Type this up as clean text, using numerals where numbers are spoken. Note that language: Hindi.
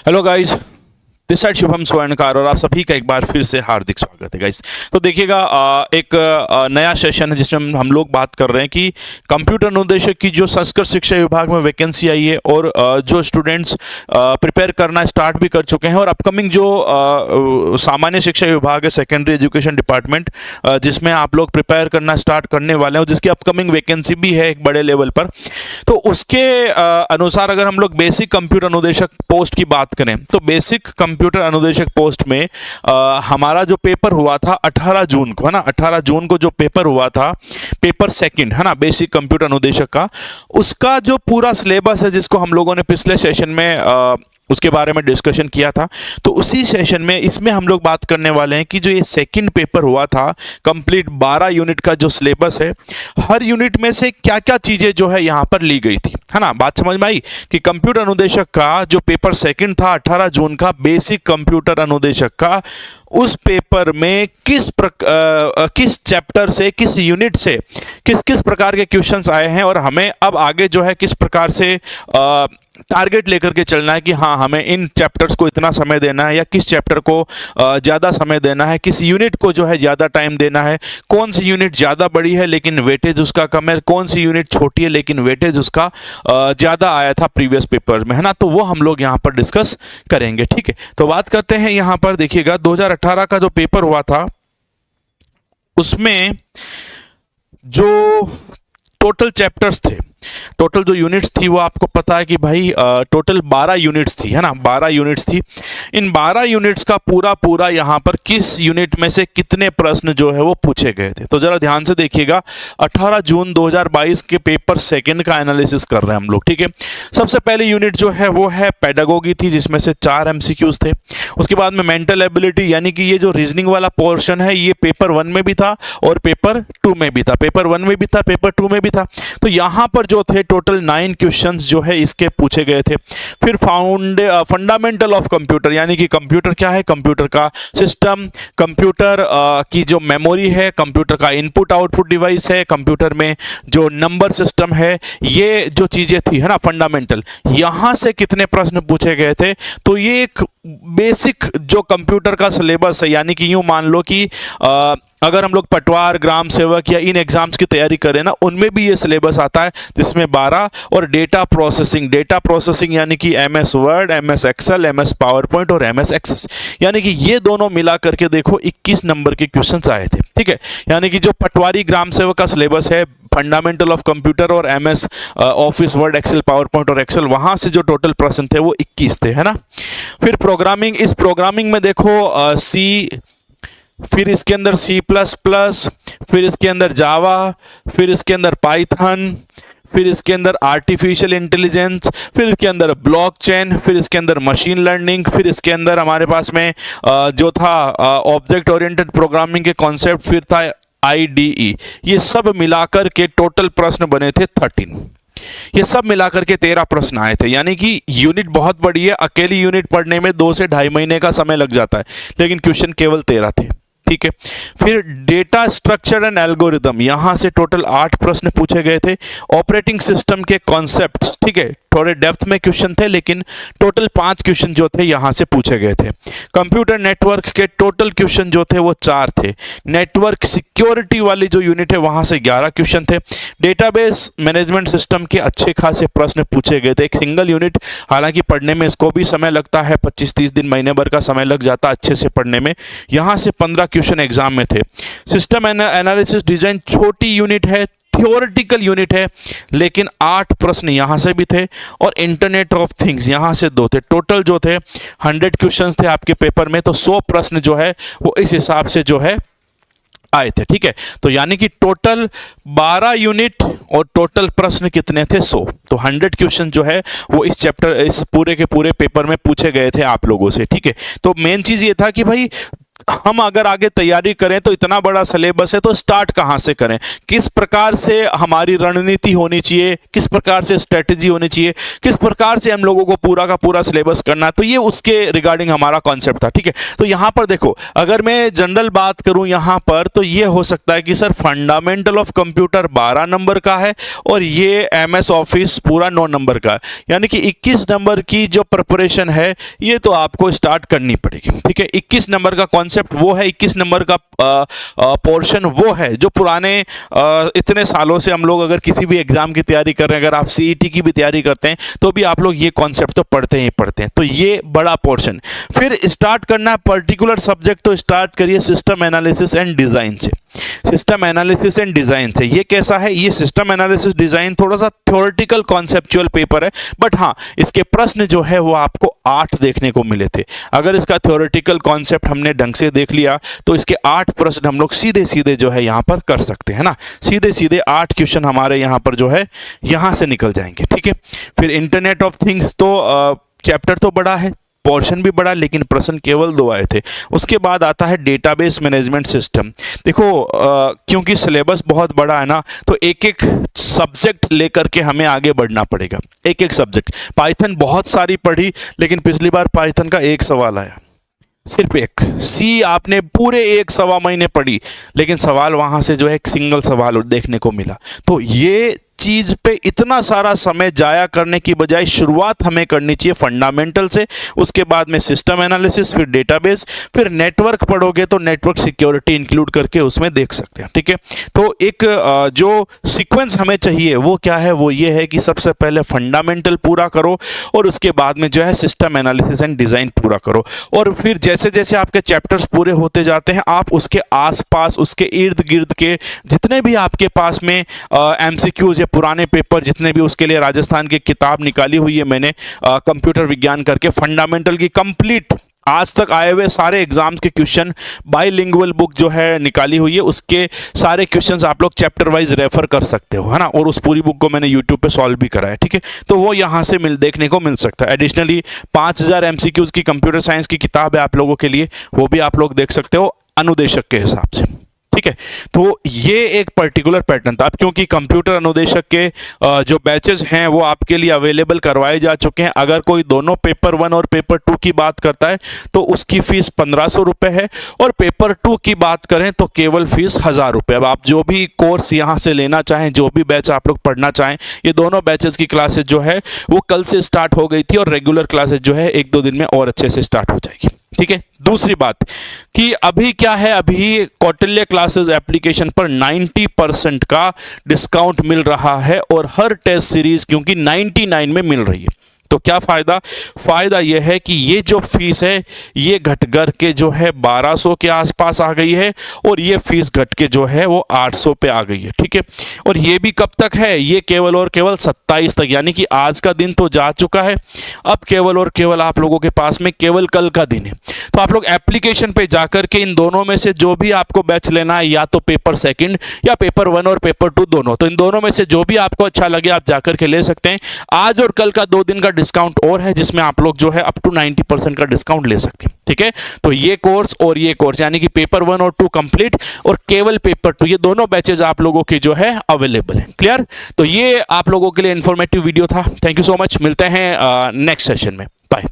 Hello guys, this side Shubham Swarnkar और आप सभी का एक बार फिर से हार्दिक स्वागत है गाइस। तो देखिएगा, एक नया सेशन है जिसमें हम लोग बात कर रहे हैं कि कंप्यूटर अनुदेशक की जो संस्कृत शिक्षा विभाग में वैकेंसी आई है और जो स्टूडेंट्स प्रिपेयर करना स्टार्ट भी कर चुके हैं और अपकमिंग जो सामान्य शिक्षा विभाग है, सेकेंडरी एजुकेशन डिपार्टमेंट, जिसमें आप लोग प्रिपेयर करना स्टार्ट करने वाले हैं और जिसकी अपकमिंग वैकेंसी भी है एक बड़े लेवल पर। तो उसके अनुसार अगर हम लोग बेसिक कंप्यूटर अनुदेशक पोस्ट की बात करें तो बेसिक कंप्यूटर अनुदेशक पोस्ट में हमारा जो पेपर हुआ था 18 जून को, है ना, 18 जून को जो पेपर हुआ था, पेपर सेकंड, है ना, बेसिक कंप्यूटर अनुदेशक का, उसका जो पूरा सिलेबस है जिसको हम लोगों ने पिछले सेशन में उसके बारे में डिस्कशन किया था, तो उसी सेशन में इसमें हम लोग बात करने वाले हैं कि जो ये सेकंड पेपर हुआ था कंप्लीट 12 यूनिट का जो सिलेबस है, हर यूनिट में से क्या क्या चीज़ें जो है यहाँ पर ली गई थी, है ना। बात समझ में आई कि कंप्यूटर अनुदेशक का जो पेपर सेकंड था 18 जून का, बेसिक कंप्यूटर अनुदेशक का, उस पेपर में किस चैप्टर से, किस यूनिट से किस किस प्रकार के क्वेश्चंस आए हैं और हमें अब आगे जो है किस प्रकार से टारगेट लेकर के चलना है कि हाँ, हमें इन चैप्टर्स को इतना समय देना है या किस चैप्टर को ज़्यादा समय देना है, किस यूनिट को जो है ज़्यादा टाइम देना है, कौन सी यूनिट ज़्यादा बड़ी है लेकिन वेटेज उसका कम है, कौन सी यूनिट छोटी है लेकिन वेटेज उसका ज़्यादा आया था प्रीवियस पेपर में, है ना। तो वो हम लोग यहाँ पर डिस्कस करेंगे, ठीक है। तो बात करते हैं यहाँ पर, देखिएगा 2018 का जो पेपर हुआ था उसमें जो टोटल चैप्टर्स थे, टोटल जो यूनिट्स थी वो आपको पता है कि भाई टोटल 12 यूनिट्स थी, है ना, 12 यूनिट्स थी। इन 12 यूनिट्स का पूरा यहाँ पर किस यूनिट में से कितने प्रश्न जो है वो पूछे गए थे, तो जरा ध्यान से देखिएगा। 18 जून 2022 के पेपर सेकंड का एनालिसिस कर रहे हैं हम लोग, ठीक है। सबसे पहली यूनिट जो है वो है पेडागोगी थी, जिसमें से 4 MCQs थे। उसके बाद में मेंटल एबिलिटी, यानी कि ये जो रीजनिंग वाला पोर्शन है ये पेपर 1 में भी था और पेपर 2 में भी था, पेपर 1 में भी था, पेपर 2 में भी था। तो यहाँ पर जो थे टोटल 9 क्वेश्चंस जो है इसके पूछे गए थे। फिर फंडामेंटल ऑफ कंप्यूटर, यानी कि कंप्यूटर क्या है, कंप्यूटर का सिस्टम, कंप्यूटर की जो मेमोरी है, कंप्यूटर का इनपुट आउटपुट डिवाइस है, कंप्यूटर में जो नंबर सिस्टम है, ये जो चीजें थी, है ना, फंडामेंटल, यहां से कितने प्रश्न पूछे गए थे। तो ये एक बेसिक जो कंप्यूटर का सिलेबस है, यानी कि यूं मान लो कि अगर हम लोग पटवार, ग्राम सेवक या इन एग्जाम्स की तैयारी करें ना, उनमें भी ये सिलेबस आता है जिसमें 12, और डेटा प्रोसेसिंग यानी कि MS word, MS excel, MS PowerPoint और MS एक्सेस, यानी कि ये दोनों मिला करके देखो 21 नंबर के क्वेश्चंस आए थे, ठीक है। यानी कि जो पटवारी ग्राम सेवक का सिलेबस है, फंडामेंटल ऑफ कंप्यूटर और MS office word, excel, PowerPoint और एक्सेल, वहां से जो टोटल प्रश्न थे वो 21 थे, है ना। फिर प्रोग्रामिंग, इस प्रोग्रामिंग में देखो सी, फिर इसके अंदर C++, फिर इसके अंदर जावा, फिर इसके अंदर पाइथन, फिर इसके अंदर आर्टिफिशियल इंटेलिजेंस, फिर इसके अंदर ब्लॉकचेन, फिर इसके अंदर मशीन लर्निंग, फिर इसके अंदर हमारे पास में जो था ऑब्जेक्ट ओरिएंटेड प्रोग्रामिंग के कॉन्सेप्ट, फिर था IDE। ये सब मिलाकर के टोटल प्रश्न बने थे 13। ये सब मिलाकर के 13 प्रश्न आए थे, यानी कि यूनिट बहुत बड़ी है। अकेली यूनिट पढ़ने में 2 से ढाई महीने का समय लग जाता है, लेकिन क्वेश्चन केवल 13 थे, ठीक है। फिर डेटा स्ट्रक्चर एंड एल्गोरिदम, यहां से टोटल 8 प्रश्न पूछे गए थे। ऑपरेटिंग सिस्टम के कॉन्सेप्ट्स, ठीक है, थोड़े डेप्थ में क्वेश्चन थे, लेकिन टोटल 5 क्वेश्चन जो थे यहां से पूछे गए थे। कंप्यूटर नेटवर्क के टोटल क्वेश्चन जो थे वो 4 थे। नेटवर्क सिक्योरिटी वाली जो यूनिट है वहां से 11 क्वेश्चन थे। डेटाबेस मैनेजमेंट सिस्टम के अच्छे खासे प्रश्न पूछे गए थे। एक सिंगल यूनिट, हालांकि पढ़ने में इसको भी समय लगता है, 25-30 दिन, महीने भर का समय लग जाता है अच्छे से पढ़ने में। यहां से 15 क्वेश्चन एग्जाम में थे। सिस्टम एनालिसिस डिजाइन छोटी यूनिट है, थियोरेटिकल यूनिट है, लेकिन 8 प्रश्न यहां से भी थे। और इंटरनेट ऑफ थिंग्स यहां से 2 थे। टोटल जो थे 100 क्वेश्चंस थे आपके पेपर में, तो 100 प्रश्न जो है वो इस हिसाब से जो है आए थे, ठीक है। तो यानी कि टोटल 12 यूनिट और टोटल प्रश्न कितने थे, 100। तो 100 क्वेश्चन जो है वो इस चैप्टर, इस पूरे के पूरे पेपर में पूछे गए थे आप लोगों से, ठीक है। तो मेन चीज ये था कि भाई हम अगर आगे तैयारी करें तो इतना बड़ा सिलेबस है, तो स्टार्ट कहाँ से करें, किस प्रकार से हमारी रणनीति होनी चाहिए, किस प्रकार से स्ट्रेटजी होनी चाहिए, किस प्रकार से हम लोगों को पूरा का पूरा सिलेबस करना है, तो ये उसके रिगार्डिंग हमारा कॉन्सेप्ट था। ठीक है, तो यहाँ पर देखो, अगर मैं जनरल बात करूँ यहाँ पर, तो ये हो सकता है कि sir fundamental of computer 12 number का है और ये MS ऑफिस पूरा 9 नंबर का है, यानी कि 21 नंबर की जो प्रिपरेशन है ये तो आपको स्टार्ट करनी पड़ेगी। ठीक है, 21 नंबर का कॉन्सेप्ट वो है, 21 नंबर का पोर्शन वो है जो पुराने इतने सालों से हम लोग अगर किसी भी एग्जाम की तैयारी कर रहे हैं, अगर आप CET की भी तैयारी करते हैं तो भी आप लोग ये कॉन्सेप्ट तो पढ़ते ही पढ़ते हैं। तो ये बड़ा पोर्शन। फिर स्टार्ट करना है पर्टिकुलर सब्जेक्ट, तो स्टार्ट करिए सिस्टम एनालिसिस एंड डिजाइन से। सिस्टम एनालिसिस एंड डिजाइन से ये कैसा है, ये सिस्टम एनालिसिस डिजाइन थोड़ा सा थ्योरेटिकल कॉन्सेप्चुअल पेपर है, बट हाँ इसके प्रश्न जो है वो आपको 8 देखने को मिले थे। अगर इसका थ्योरेटिकल कॉन्सेप्ट हमने ढंग से देख लिया तो इसके 8 प्रश्न हम लोग सीधे सीधे जो है यहाँ पर कर सकते हैं ना, सीधे सीधे 8 क्वेश्चन हमारे यहाँ पर जो है यहाँ से निकल जाएंगे। ठीक है, फिर इंटरनेट ऑफ थिंग्स, तो चैप्टर तो बड़ा है, पोर्शन भी बड़ा, लेकिन प्रश्न केवल 2 आए थे। उसके बाद आता है डेटाबेस मैनेजमेंट सिस्टम। देखो क्योंकि सिलेबस बहुत बड़ा है ना, तो एक एक सब्जेक्ट लेकर के हमें आगे बढ़ना पड़ेगा, एक एक सब्जेक्ट। पाइथन बहुत सारी पढ़ी, लेकिन पिछली बार पाइथन का एक सवाल आया, सिर्फ एक। सी आपने पूरे 1 सवा महीने पढ़ी, लेकिन सवाल वहां से जो है एक सिंगल सवाल देखने को मिला। तो ये चीज पे इतना सारा समय जाया करने की बजाय शुरुआत हमें करनी चाहिए फंडामेंटल से, उसके बाद में सिस्टम एनालिसिस, फिर डेटाबेस, फिर नेटवर्क पढ़ोगे तो नेटवर्क सिक्योरिटी इंक्लूड करके उसमें देख सकते हैं। ठीक है, तो एक जो सीक्वेंस हमें चाहिए वो क्या है, वो ये है कि सबसे पहले फंडामेंटल पूरा करो और उसके बाद में जो है सिस्टम एनालिसिस एंड डिजाइन पूरा करो, और फिर जैसे जैसे आपके चैप्टर्स पूरे होते जाते हैं आप उसके आसपास, उसके इर्द गिर्द के जितने भी आपके पास में MCQs या पुराने पेपर जितने भी, उसके लिए राजस्थान की किताब निकाली हुई है मैंने कंप्यूटर विज्ञान करके, फंडामेंटल की कंप्लीट आज तक आए हुए सारे एग्जाम्स के क्वेश्चन, बाइलिंगुअल बुक जो है निकाली हुई है, उसके सारे क्वेश्चंस आप लोग चैप्टर वाइज रेफर कर सकते हो, है ना। और उस पूरी बुक को मैंने यूट्यूब पे सॉल्व भी करा है। ठीक है, तो वो यहाँ से देखने को मिल सकता है। एडिशनली 5000 MCQs की कंप्यूटर साइंस की किताब है आप लोगों के लिए, वो भी आप लोग देख सकते हो अनुदेशक के हिसाब से। ठीक है, तो ये एक पर्टिकुलर पैटर्न था। अब क्योंकि कंप्यूटर अनुदेशक के जो बैचेस हैं वो आपके लिए अवेलेबल करवाए जा चुके हैं। अगर कोई दोनों पेपर 1 और पेपर 2 की बात करता है तो उसकी फीस 1500 रुपये है, और पेपर 2 की बात करें तो केवल फीस 1000 रुपये। अब आप जो भी कोर्स यहाँ से लेना चाहें, जो भी बैच आप लोग पढ़ना चाहें, ये दोनों बैचेस की क्लासेज जो है वो कल से स्टार्ट हो गई थी, और रेगुलर क्लासेज जो है 1-2 दिन में और अच्छे से स्टार्ट हो जाएगी। ठीक है, दूसरी बात कि अभी क्या है, अभी कौटिल्य क्लासेस एप्लीकेशन पर 90% का डिस्काउंट मिल रहा है, और हर टेस्ट सीरीज क्योंकि 99 में मिल रही है। तो क्या फायदा, फायदा यह है कि ये जो फीस है ये घट कर के जो है 1200 के आसपास आ गई है, और ये फीस घट के जो है वो 800 पे आ गई है। ठीक है, और ये भी कब तक है, ये केवल और केवल 27 तक, यानी कि आज का दिन तो जा चुका है, अब केवल और केवल आप लोगों के पास में केवल कल का दिन है। तो आप लोग एप्लीकेशन पे जाकर के इन दोनों में से जो भी आपको बैच लेना है, या तो पेपर 2 या पेपर 1 और पेपर 2 दोनों, तो इन दोनों में से जो भी आपको अच्छा लगे आप जाकर के ले सकते हैं। आज और कल का 2 दिन का डिस्काउंट और है, जिसमें आप लोग जो है अप टू 90% का डिस्काउंट ले सकते हैं। ठीक है, तो ये कोर्स और ये कोर्स, यानी कि पेपर 1 और 2 कंप्लीट और केवल पेपर 2, ये दोनों बैचेज आप लोगों के जो है अवेलेबल है। क्लियर, तो ये आप लोगों के लिए इंफॉर्मेटिव वीडियो था। थैंक यू सो मच, मिलते हैं नेक्स्ट सेशन में, बाय।